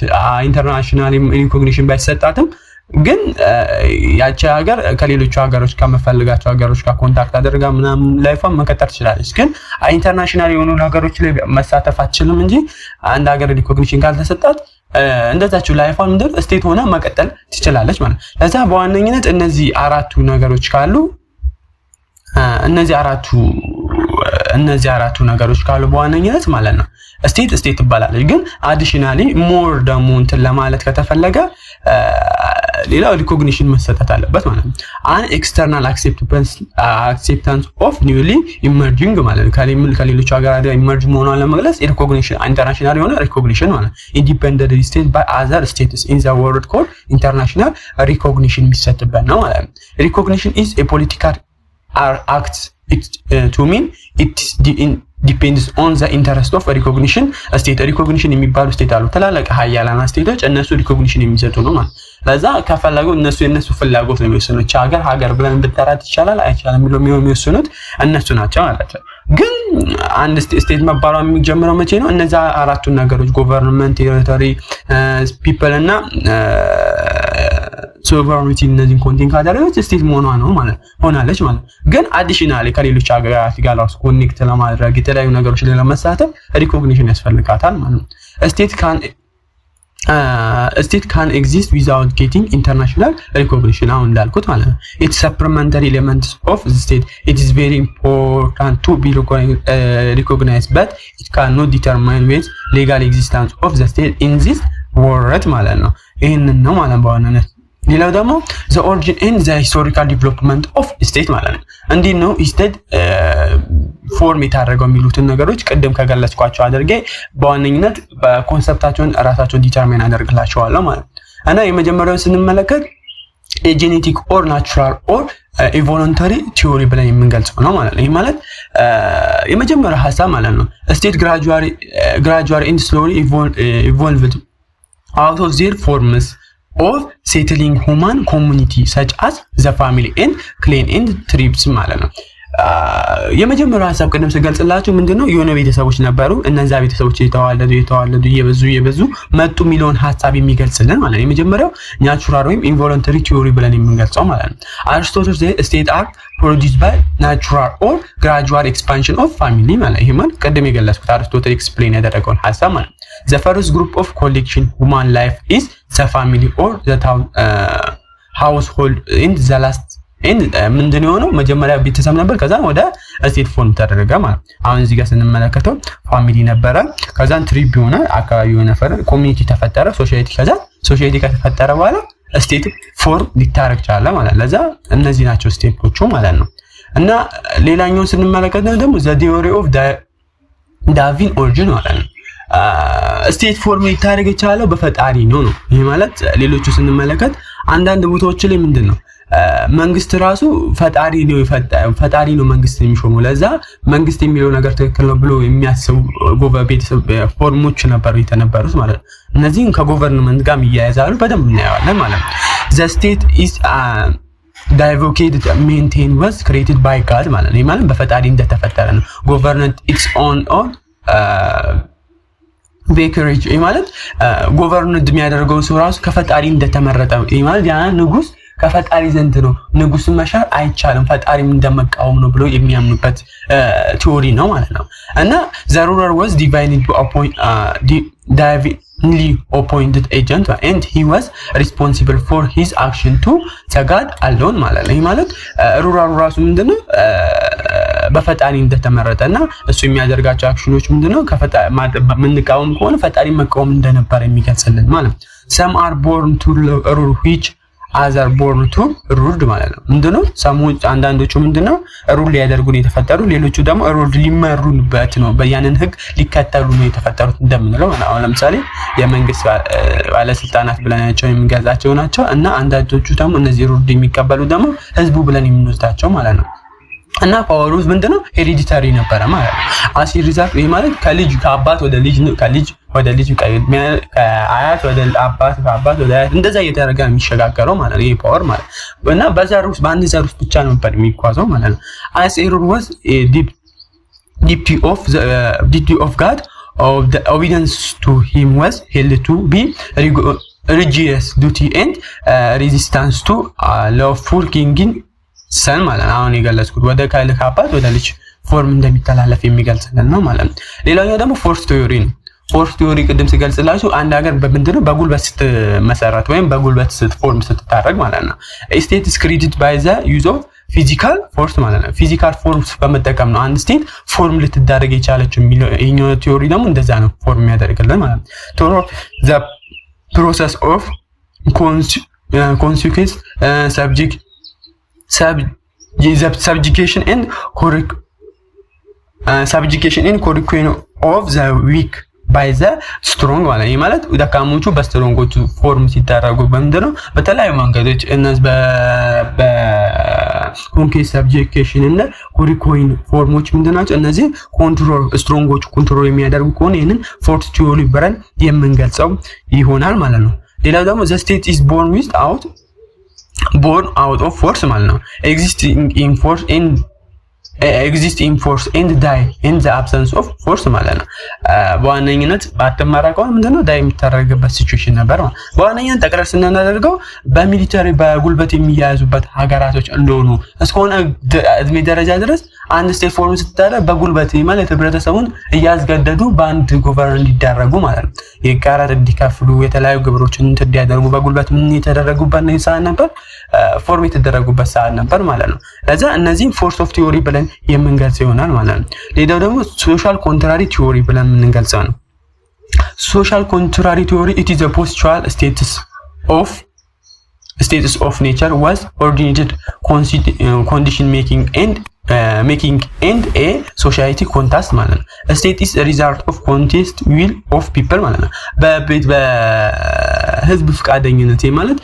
ኢንተርናሽናሊ ሪኮግኒሽን ባይሰጣትም ግን ያቺ ሀገር ከሌሎች ሀገሮች ከመፈልጋቸው ሀገሮች ጋር ኮንታክት አድርጋ ምናምን ላይፏን መከተል ትችላለች። ግን ኢንተርናሽናል የሆኑ ነገሮች ላይ መሳተፍ አትችልም እንጂ አንድ ሀገር ሪኮግኒሽን ካልተሰጣት እንደዛችሁ ላይፏን ምንድን ስቴት ሆና መቀጠል ትችላለች ማለት ነው። ለዛ በዋነኝነት እነዚህ አራቱ ነገሮች ካሉ እነዚህ አራቱ እነዚህ አራቱ ነገሮች ካሉ በዋነኝነት ማለት ነው ስቴት ትባላለች። ግን አዲሽናሊ ሞር ደግሞ እንትን ለማለት ከተፈለገ ሌላው ሪኮግኒሽን መሰጠት አለበት ማለት ነው። አን ኤክስተርናል አክሴፕታንስ ኦፍ ኒውሊ ኢመርጂንግ ማለት ነው ከሌሎች ሀገራት ኢመርጅ መሆኗን ለመግለጽ ሪኮግኒሽን ኢንተርናሽናል የሆነ ሪኮግኒሽን ማለት ኢንዲፔንደንት ስቴት ባይ አዘር ስቴትስ ኢን ዘ ወርልድ ኮድ ኢንተርናሽናል ሪኮግኒሽን የሚሰጥበት ነው ማለት ነው። ሪኮግኒሽን ኢዝ ኤ ፖለቲካል አክት to mean it depends on the interest of recognition state recognition የሚባሉ ስቴት አሉ ተላላቀ ሀያላና ስቴቶች እነሱ ሪኮግኒሽን የሚሰጡ ነው ማለት ለዛ ከፈለጉ የነሱ ፍላጎት ነው የሚወስኑት ሀገር ብለን ብትጠራት ይቻላል አይቻልም የሚለው የሚወስኑት እነሱ ናቸው ማለት ነው። ግን አንድ ስቴት መባሉ የሚጀምረው መቼ ነው? እነዛ አራቱን ነገሮች ገቨርንመንት ቴሪቶሪ ፒፕል እና ሶቨሬኒቲ እነዚህን ኮንቴንት ካደረገች ስቴት መሆኗ ነው ማለት ሆናለች ማለት። ግን አዲሽናሊ ከሌሎች ሀገራት ጋር ኮኔክት ለማድረግ የተለያዩ ነገሮች ላይ ለመሳተፍ ሪኮግኒሽን ያስፈልጋታል ማለት ነው። state can exist without getting international recognition አሁን እንዳልኩት ማለት ነው። It's supplementary elements of the state. It is very important to be recognized but it cannot determine with legal existence of the state in this world ማለት ነው። ይሄንን ነው ማለት በዋናነት ሌላው ደግሞ the origin and the historical development of state ማለት ነው። እንዴት ነው state ፎርም የታደረገው የሚሉትን ነገሮች ቅድም ከገለጽኳቸው አድርጌ በዋነኝነት በኮንሰፕታቸውን ራሳቸውን ዲተርማይን አደርግላቸዋለሁ ማለት ነው። እና የመጀመሪያውን ስንመለከት ጄኔቲክ ኦር ናቹራል ኦር ኢቮለንተሪ ቲዮሪ ብለን የምንገልጸው ነው ማለት ነው። ይህ ማለት የመጀመሪያው ሀሳብ ማለት ነው ስቴት gradually and slowly evolved out of their forms of settling human community such as the family and clan and tribes ማለት ነው። የመጀመሪያው ሀሳብ ቅድም ስገልጽላችሁ ምንድነው የሆነ ቤተሰቦች ነበሩ እነዛ ቤተሰቦች የተዋለዱ እየበዙ መጡ የሚለውን ሀሳብ የሚገልጽልን ማለት ነው። የመጀመሪያው ናቹራል ወይም ኢንቮለንተሪ ቲዮሪ ብለን የምንገልጸው ማለት ነው። አሪስቶትል ስቴት አር produced by natural or gradual expansion of family ማለት ይሄ ማለት ቅድም የገለጽኩት አሪስቶትል ኤክስፕሌን ያደረገውን ሀሳብ ማለት the first group of collection human life is the family or the town household in the last ምንድን የሆነው መጀመሪያ ቤተሰብ ነበር ከዛ ወደ ስቴት ፎርም ተደረገ ማለት አሁን እዚህ ጋር ስንመለከተው ፋሚሊ ነበረ ከዛን ትሪብ ሆነ አካባቢ ሆነ ኮሚኒቲ ተፈጠረ ሶሳይቲ ከተፈጠረ በኋላ ስቴት ፎርም ሊታረግ ቻለ ማለት ለዛ እነዚህ ናቸው ስቴፖቹ ማለት ነው። እና ሌላኛው ስንመለከት ደግሞ the theory of Darwin origin ማለት ነው ስቴት ፎርም ሊታረግ የቻለው በፈጣሪ ነው። ይሄ ማለት ሌሎቹ ስንመለከት አንዳንድ ቦታዎች ላይ ምንድነው መንግስት ራሱ ፈጣሪ ነው መንግስት የሚሾመው ለዛ መንግስት የሚለው ነገር ትክክል ነው ብሎ የሚያስቡ ቤተሰብ ፎርሞች ነበሩ የተነበሩት ማለት ነው። እነዚህን ከጎቨርንመንት ጋር የሚያያዛሉ በደንብ እናያለን ማለት ነው። the state is divocated maintained was created by God ማለት ነው። ይሄ ማለት በፈጣሪ እንደተፈጠረ ነው። government its own ቬከሬጅ ይሄ ማለት ጎቨርንመንት የሚያደርገው ሰው ራሱ ከፈጣሪ እንደተመረጠ ይሄ ማለት ያ ንጉስ ከፈጣሪ ዘንድ ነው ንጉስን መሻር አይቻልም ፈጣሪም እንደመቃወም ነው ብሎ የሚያምኑበት ቲዮሪ ነው ማለት ነው። እና the ruler was divinely appointed agent and he was responsible for his action to the God alone ማለት ነው። ይሄ ማለት ሩራሩ ራሱ ምንድነው በፈጣሪ እንደተመረጠና እሱ የሚያደርጋቸው አክሽኖች ምንድነው ከፈጣሪ ምንቃወም ከሆነ ፈጣሪ መቃወም እንደነበር የሚገልጽልን ማለት ነው። some are born to rule which other born to ruled ማለት ነው። ምንድነው ሰሞን አንዳንዶቹ ምንድነው ሩል ያደርጉ ነው የተፈጠሩ ሌሎቹ ደግሞ ሩል ሊመሩበት ነው በያንን ህግ ሊከተሉ ነው የተፈጠሩት እንደምንለው አሁን ለምሳሌ የመንግስት ባለስልጣናት ብለናቸው የምንገልጻቸው ናቸው እና አንዳንዶቹ ደግሞ እነዚህ ሩል የሚቀበሉ ደግሞ ህዝቡ ብለን የምንወስዳቸው ማለት ነው። እና ፓወሩስ ምንድነው ሄሪዲታሪ ነበረ ማለት ነው። አሲ ሪዛልት ይሄ ማለት ከአባት ወደ ልጅ ከልጅ ወደ ልጅ ከአያት ወደ አባት ከአባት ወደ አያት እንደዛ እየተደረገ የሚሸጋገረው ማለት ነው። ይሄ ፓወር ማለት እና በዘር ውስጥ በአንድ ዘር ውስጥ ብቻ ነበር የሚጓዘው ማለት ነው። as a rule was a duty of God of the obedience to him was held to be religious duty and resistance to lawful king ሰን ማለት ነው። አሁን የገለጽኩት ወደ ከአባት ወደ ልጅ ፎርም እንደሚተላለፍ የሚገልጽልን ነው ማለት ነው። ሌላኛው ደግሞ ፎርስ ቲዮሪ ነው። ፎርስ ቲዮሪ ቅድም ሲገልጽላችሁ አንድ ሀገር በምንድነው በጉልበት ስትመሰረት ወይም በጉልበት ስትፎርም ስትታረግ ማለት ነው። ስቴት is created by the use of ፊዚካል ፎርስ ማለት ነው። ፊዚካል ፎርስ በመጠቀም ነው አንድ ስቴት ፎርም ልትዳረግ የቻለችው የሚለው ይሄኛው ቲዮሪ ደግሞ እንደዛ ነው ፎርም ያደርግልን ማለት ነው። ቶሎ ዘ ፕሮሰስ ኦፍ consequence subjugation and correction of the weak by the strong ማለት ደካሞቹ በስትሮንጎቹ ፎርም ሲደረጉ በምንድነው በተለያዩ መንገዶች እነዚህ በኮንኬስ ሰብጀክሽን እና ኮሪኮይን ፎርሞች ምንድናቸው እነዚህ ኮንትሮል ስትሮንጎቹ ኮንትሮል የሚያደርጉ ከሆነ ይሄንን ፎርስ ቲዮሪ ብለን የምንገልጸው ይሆናል ማለት ነው። ሌላው ደግሞ the state is born out of force ማለት ነው exist in force and die in the absence of force ማለት ነው። በዋነኝነት ባትማራቀው ምንድነው ዳይ የሚታረግበት ሲቹዌሽን ነበር ማለት በዋነኝነት ጠቅለል ስናደርገው በሚሊተሪ በጉልበት የሚያያዙበት ሀገራቶች እንደሆኑ እስከሆነ እድሜ ደረጃ ድረስ አንድ ስቴት ፎርም ስትታረግ በጉልበት ማለት ህብረተሰቡን እያስገደዱ በአንድ ጎቨርን እንዲዳረጉ ማለት ነው። የጋራ እንዲከፍሉ የተለያዩ ግብሮችን እንዲያደርጉ በጉልበት ምን የተደረጉበት ነው ሰዓት ነበር ፎርም የተደረጉበት ሰዓት ነበር ማለት ነው። ለዛ እነዚህ ፎርስ ኦፍ ቲዮሪ ብለን የምንገልጸው ይሆናል ማለት ነው። ሌላው ደግሞ ሶሻል ኮንትራሪ ቲዮሪ ብለን የምንገልጸው ነው። ሶሻል ኮንትራሪ ቲዮሪ it is a postural status of nature was originated condition making and a society contest ማለት ነው። state is a result of contest will of people ማለት ነው። በህዝብ ፍቃደኝነት ማለት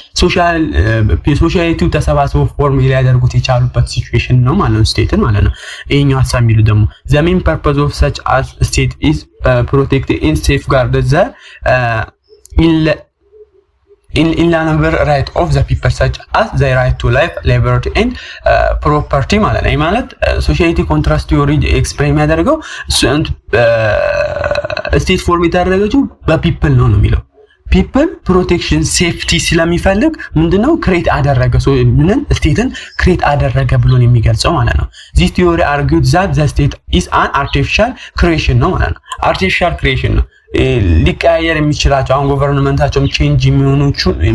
ሶሻሊቲው ተሰባስቦ ፎርም ሊያደርጉት የቻሉበት ሲቹዌሽን ነው ማለት ነው ስቴትን ማለት ነው። ይሄኛው ሐሳብ የሚሉ ደግሞ the main purpose of such as state is protect and safeguard the inalienable right of the people such as the right to life, liberty and property ማለት ነው። ማለት ሶሻይቲ ኮንትራስት ቲዮሪ ኤክስፕሌን የሚያደርገው ስቴት ፎርም የተደረገችው በፒፕል ነው የሚለው ፒፕል ፕሮቴክሽን ሴፍቲ ስለሚፈልግ ምንድነው ክሬት አደረገ ምንን ስቴትን ክሬት አደረገ ብሎን የሚገልጸው ማለት ነው። this theory argued that the state is an artificial creation ነው ማለት ነው። artificial creation ነው ሊቀያየር የሚችላቸው አሁን ገቨርንመንታቸው ቼንጅ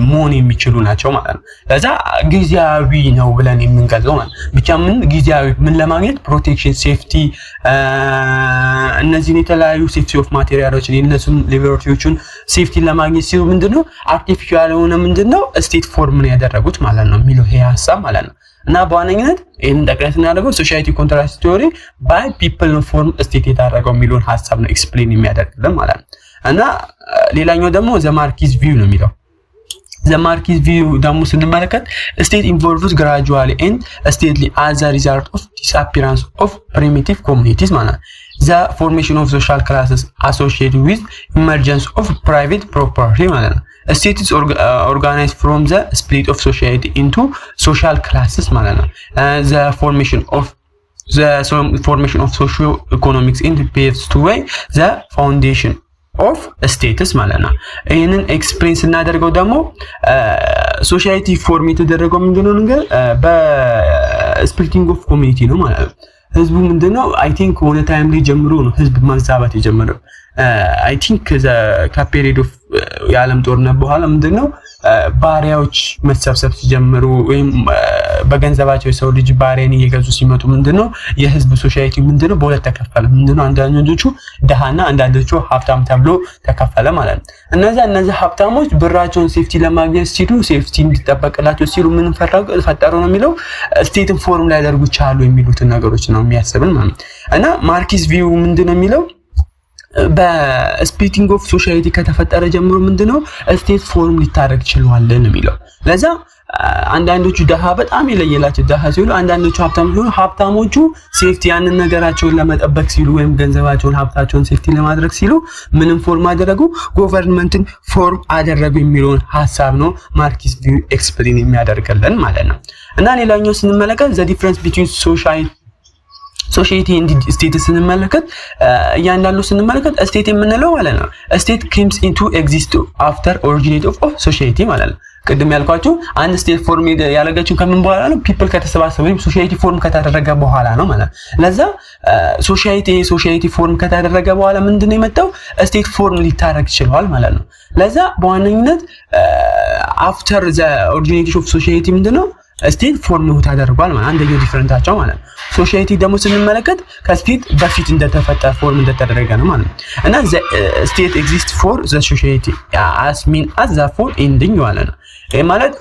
መሆን የሚችሉ ናቸው ማለት ነው። ለዛ ጊዜያዊ ነው ብለን የምንገልጸው ማለት ብቻ ምን ጊዜያዊ ምን ለማግኘት ፕሮቴክሽን ሴፍቲ እነዚህ የተለያዩ ሴፍቲ ኦፍ ማቴሪያሎችን እነሱን ሊበርቲዎችን ሴፍቲ ለማግኘት ሲሉ ምንድነው አርቲፊሻል የሆነ ምንድነው ስቴት ፎርም ነው ያደረጉት ማለት ነው የሚለው ይሄ ሐሳብ ማለት ነው። እና በዋነኝነት ይሄን ጠቅላላ እናደርገው ሶሻይቲ ኮንትራስት ቲዮሪ ባይ ፒፕል ፎርም ስቴት የታረገው የሚለውን ሐሳብ ነው ኤክስፕሌን የሚያደርግልን ማለት ነው። እና ሌላኛው ደግሞ ዘ ማርኪዝ ቪው ነው የሚለው ዘ ማርኪዝ ቪው ደግሞ ስንመለከት ስቴት ኢንቮልቭስ ግራጁዋሊ ኤንድ ስቴትሊ አዝ አ ሪዛልት ኦፍ ዲስአፒራንስ ኦፍ ፕሪሚቲቭ ኮሚኒቲስ ማለት ነው። the formation of social classes associated with emergence of private property ማለት ነው። state is organized from the split of society into social classes ማለት ነው። the formation of socio-economics and paves to way the foundation of status ማለት ነው። ይሄንን ኤክስፕሌን ስናደርገው ደግሞ ሶሻይቲ ፎርም የተደረገው ምንድነው ነገር በስፕሊቲንግ ኦፍ ኮሚኒቲ ነው ማለት ነው። ህዝቡ ምንድነው አይ ቲንክ ወደ ታይም ላይ ጀምሮ ነው ህዝብ ማዛባት የጀመረው አይ ቲንክ ከፔሪድ ኦፍ የዓለም ጦርነት በኋላ ምንድነው ባሪያዎች መሰብሰብ ሲጀምሩ ወይም በገንዘባቸው የሰው ልጅ ባሪያን እየገዙ ሲመጡ ምንድነው የህዝብ ሶሻይቲ ምንድነው በሁለት ተከፈለ ምንድነው አንዳንዶቹ ደሃና አንዳንዶቹ ሀብታም ተብሎ ተከፈለ ማለት ነው። እነዚህ ሀብታሞች ብራቸውን ሴፍቲ ለማግኘት ሲሉ ሴፍቲ እንዲጠበቅላቸው ሲሉ ምን ፈጠሩ ነው የሚለው ስቴትን ፎርም ላይ ያደርጉ ቻሉ የሚሉትን ነገሮች ነው የሚያስብን ማለት ነው። እና ማርኪስ ቪው ምንድነው የሚለው በስፕሊቲንግ ኦፍ ሶሻይቲ ከተፈጠረ ጀምሮ ምንድነው ስቴት ፎርም ሊታረግ ይችላል ነው የሚለው። ለዛ አንዳንዶቹ ደሃ በጣም ይለየላቸው ደሃ ሲሉ አንዳንዶቹ ሀብታም ሲሉ ሀብታሞቹ ሴፍቲ ያንን ነገራቸውን ለመጠበቅ ሲሉ ወይም ገንዘባቸውን ሀብታቸውን ሴፍቲ ለማድረግ ሲሉ ምንም ፎርም አደረጉ ገቨርንመንትን ፎርም አደረጉ የሚለውን ሐሳብ ነው ማርኪስ ቪው ኤክስፕሌን የሚያደርገልን ማለት ነው። እና ሌላኛው ስንመለከት the difference between ሶሻይቲ ኤንድ ስቴት ስንመለከት እያንዳንዱ ስንመለከት ስቴት የምንለው ማለት ነው ስቴት comes into exist after originate of ሶሻይቲ ማለት ነው። ቅድም ያልኳችሁ አንድ ስቴት ፎርም ያለገችው ከምን በኋላ ነው ፒፕል ከተሰባሰቡ ወይም ሶሻይቲ ፎርም ከተደረገ በኋላ ነው ማለት ነው። ለዛ ሶሻይቲ ፎርም ከተደረገ በኋላ ምንድነው የመጣው ስቴት ፎርም ሊታረግ ይችላል ማለት ነው። ለዛ በዋነኝነት after the origination of society ምንድነው ስቴት ፎርም ተደርጓል ማለት አንደኛው ዲፈረንታቸው ማለት ነው። ሶሻይቲ ደግሞ ስንመለከት ከስቴት በፊት እንደተፈጠረ ፎርም እንደተደረገ ነው ማለት ነው። እና ስቴት ኤግዚስት ፎር ዘ ሶሻይቲ አስ ሚን አስ ዘ ፎር ኤንዲንግ ማለት ነው። ይሄ ማለት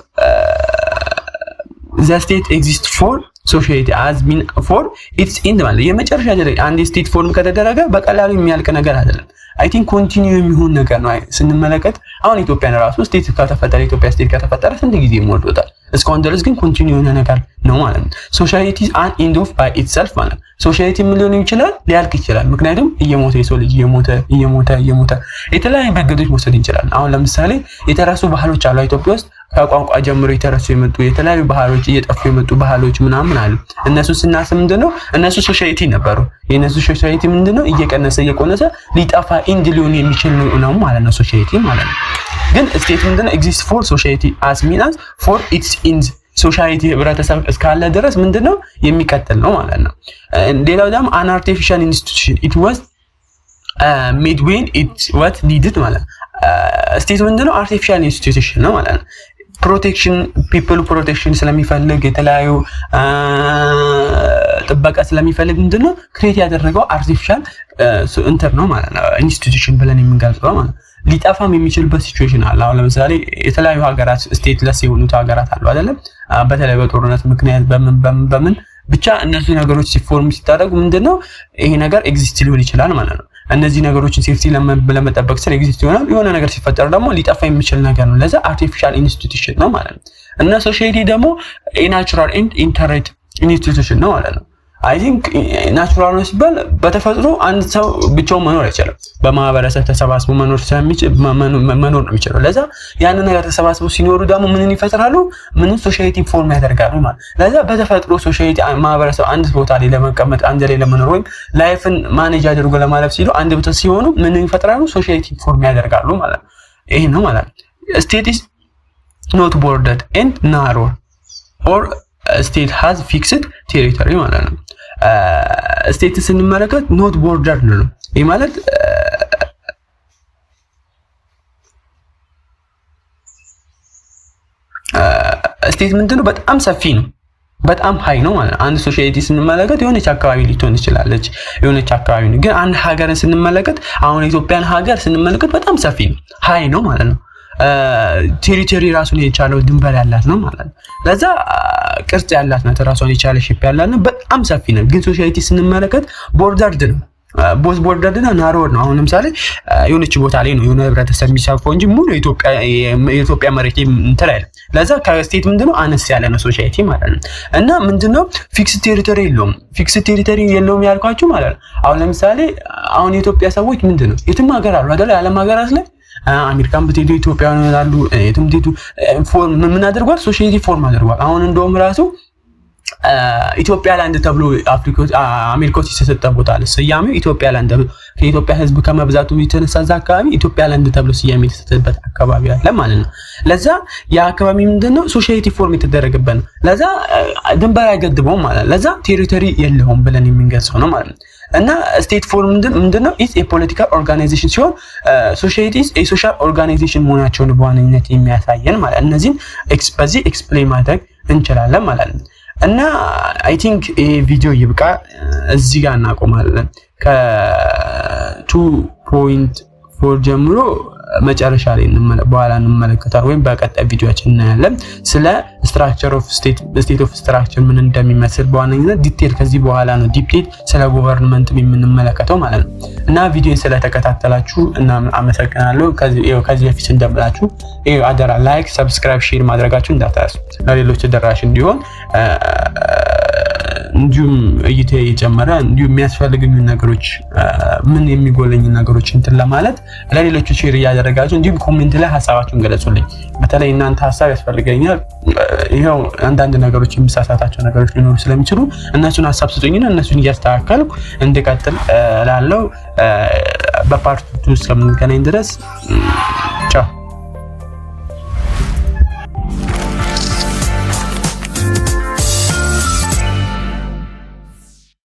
ዘ ስቴት ኤግዚስት ፎር ሶሻይቲ አዝ ሚን ፎር ኢትስ ኢንድ ማለት የመጨረሻ ደረጃ አንድ ስቴት ፎርም ከተደረገ በቀላሉ የሚያልቅ ነገር አይደለም። አይ ቲንክ ኮንቲኒዩ የሚሆን ነገር ነው። ስንመለከት አሁን ኢትዮጵያን ራሱ ስቴት ከተፈጠረ ኢትዮጵያ ስቴት ከተፈጠረ ስንት ጊዜ ሞልቶታል? እስካሁን ድረስ ግን ኮንቲኒዩ የሆነ ነገር ነው ማለት ነው። ሶሻይቲ አን ኢንድ ኦፍ ባይ ኢትሰልፍ ማለት ነው። ሶሻይቲ ምን ሊሆን ይችላል? ሊያልቅ ይችላል። ምክንያቱም እየሞተ የሰው ልጅ እየሞተ የተለያዩ መንገዶች መውሰድ እንችላለን። አሁን ለምሳሌ የተረሱ ባህሎች አሉ ኢትዮጵያ ውስጥ ከቋንቋ ጀምሮ የተረሱ የመጡ የተለያዩ ባህሎች እየጠፉ የመጡ ባህሎች ምናምን አሉ። እነሱ ስናስብ ምንድነው እነሱ ሶሻይቲ ነበሩ። የነሱ ሶሻይቲ ምንድነው እየቀነሰ ሊጠፋ ኢንድ ሊሆን የሚችል ነው ማለት ነው ሶሻይቲ ማለት ነው። ግን ስቴት ምንድነው ኤግዚስት ፎር ሶሻይቲ አስ ሚንስ ፎር ኢትስ ኢንድ ሶሻይቲ ህብረተሰብ እስካለ ድረስ ምንድነው የሚቀጥል ነው ማለት ነው። ሌላው ደግሞ አን አርቲፊሻል ኢንስቲትዩሽን ኢት ዋዝ ሜድ ዌን ኢት ዋት ኒድድ ማለት ስቴት ምንድነው አርቲፊሻል ኢንስቲትዩሽን ነው ማለት ነው። ፕሮቴክሽን ፒፕል ፕሮቴክሽን ስለሚፈልግ የተለያዩ ጥበቃ ስለሚፈልግ ምንድነው ክሬት ያደረገው አርቲፊሻል ኢንተር ነው ማለት ነው ኢንስቲትዩሽን ብለን የምንገልጸው ማለት ነው። ሊጠፋም የሚችልበት ሲቹዌሽን አለ። አሁን ለምሳሌ የተለያዩ ሀገራት ስቴት ለስ የሆኑት ሀገራት አሉ አይደለም? በተለይ በጦርነት ምክንያት በምን ብቻ እነሱ ነገሮች ሲፎርም ሲታደርጉ ምንድነው ይሄ ነገር ኤግዚስት ሊሆን ይችላል ማለት ነው። እነዚህ ነገሮችን ሴፍቲ ለመጠበቅ ስለ ኤግዚስት ይሆናል። የሆነ ነገር ሲፈጠር ደግሞ ሊጠፋ የሚችል ነገር ነው። ለዛ አርቲፊሻል ኢንስቲትዩሽን ነው ማለት ነው። እና ሶሻይቲ ደግሞ ናቹራል ኤንድ ኢንተርኔት ኢንስቲትዩሽን ነው ማለት ነው። አይ ቲንክ ናቹራል ነው ሲባል በተፈጥሮ አንድ ሰው ብቻውን መኖር አይችልም። በማህበረሰብ ተሰባስቦ መኖር ነው የሚችለው። ለዛ ያንን ነገር ተሰባስቦ ሲኖሩ ደግሞ ምንን ይፈጥራሉ? ምንን ሶሻይቲ ፎርም ያደርጋሉ ማለት። ለዛ በተፈጥሮ ሶሻይቲ ማህበረሰብ አንድ ቦታ ላይ ለመቀመጥ አንድ ላይ ለመኖር ወይም ላይፍን ማኔጅ አድርጎ ለማለፍ ሲሉ አንድ ቦታ ሲሆኑ ምንን ይፈጥራሉ? ሶሻይቲ ፎርም ያደርጋሉ ማለት ነው። ይሄ ነው ማለት ስቴት ኢዝ ኖት ቦርደድ ኤንድ ናሮ ኦር ስቴት ሃዝ ፊክስድ ቴሪቶሪ ማለት ነው። ስቴት ስንመለከት ኖት ቦርደር ነው። ይሄ ማለት ስቴት ምንድነው በጣም ሰፊ ነው፣ በጣም ሃይ ነው ማለት ነው። አንድ ሶሻይቲ ስንመለከት የሆነች አካባቢ ልትሆን ትችላለች፣ የሆነች አካባቢ ነው። ግን አንድ ሀገርን ስንመለከት አሁን ኢትዮጵያን ሀገር ስንመለከት በጣም ሰፊ ነው፣ ሃይ ነው ማለት ነው። ቴሪቶሪ ራሱን የቻለው ድንበር ያላት ነው ማለት ነው። ለዛ ቅርጽ ያላት ነው፣ ራሷን የቻለ ሼፕ ያላት ነው፣ በጣም ሰፊ ነው። ግን ሶሻይቲ ስንመለከት ቦርደርድ ነው፣ ቦዝ ቦርደርድ እና ናሮድ ነው። አሁን ለምሳሌ የሆነች ቦታ ላይ ነው የሆነ ህብረተሰብ የሚሳፈው እንጂ ሙሉ የኢትዮጵያ መሬት እንትን አይደለም። ለዛ ከስቴት ምንድነው አነስ ያለ ነው ሶሻይቲ ማለት ነው። እና ምንድነው ፊክስ ቴሪቶሪ የለውም። ፊክስ ቴሪቶሪ የለውም ያልኳችሁ ማለት ነው። አሁን ለምሳሌ አሁን የኢትዮጵያ ሰዎች ምንድነው የትም ሀገር አሉ አይደል? ዓለም ሀገራት ላይ አሜሪካን ብትሄዱ ኢትዮጵያውያን አሉ፣ የትም ብትሄዱ ፎርም ምን አድርጓል? ሶሻይቲ ፎርም አድርጓል። አሁን እንደውም ራሱ ኢትዮጵያ ላንድ ተብሎ አሜሪካ ውስጥ የተሰጠ ቦታ አለ። ስያሜው ኢትዮጵያ ላንድ ከኢትዮጵያ ህዝብ ከመብዛቱ የተነሳ እዛ አካባቢ ኢትዮጵያ ላንድ ተብሎ ስያሜ የተሰጠበት አካባቢ አለ ማለት ነው። ለዛ ያ አካባቢ ምንድነው ሶሻይቲ ፎርም የተደረገበት ነው። ለዛ ድንበር አይገድበውም ማለት ነው። ለዛ ቴሪቶሪ የለውም ብለን የምንገልጸው ነው ማለት ነው። እና ስቴት ፎርም ምንድነው ኢዝ ኤ ፖለቲካል ኦርጋናይዜሽን ሲሆን ሶሻይቲስ ኤ ሶሻል ኦርጋናይዜሽን መሆናቸውን በዋነኝነት የሚያሳየን ማለት እነዚህን በዚህ ኤክስፕሌን ማድረግ እንችላለን ማለት ነው። እና አይ ቲንክ ይሄ ቪዲዮ ይብቃ፣ እዚህ ጋር እናቆማለን። ከ2.4 ጀምሮ መጨረሻ ላይ በኋላ እንመለከታለን ወይም በቀጣይ ቪዲዮአችን እናያለን። ስለ ስትራክቸር ኦፍ ስቴት ኦፍ ስትራክቸር ምን እንደሚመስል በዋነኝነት ዲቴል ከዚህ በኋላ ነው ዲፕሊት ስለ ገቨርንመንት የምንመለከተው ማለት ነው። እና ቪዲዮን ስለተከታተላችሁ እና አመሰግናለሁ። ከዚህ በፊት እንደምላችሁ አደራ ላይክ፣ ሰብስክራይብ፣ ሼር ማድረጋችሁ እንዳትረሱ ለሌሎች ተደራሽ እንዲሆን እንዲሁም እይታ እየጨመረ እንዲሁም የሚያስፈልጉኝ ነገሮች ምን የሚጎለኝ ነገሮች እንትን ለማለት ለሌሎች ሼር እያደረጋችሁ እንዲሁም ኮሜንት ላይ ሐሳባችሁን ገለጹልኝ። በተለይ እናንተ ሐሳብ ያስፈልገኛል። ይሄው አንዳንድ ነገሮች የሚሳሳታቸው ነገሮች ሊኖሩ ስለሚችሉ እነሱን ሐሳብ ስጡኝና እነሱን እያስተካከልኩ እንድቀጥል እላለሁ። በፓርት 2 እስከምንገናኝ ድረስ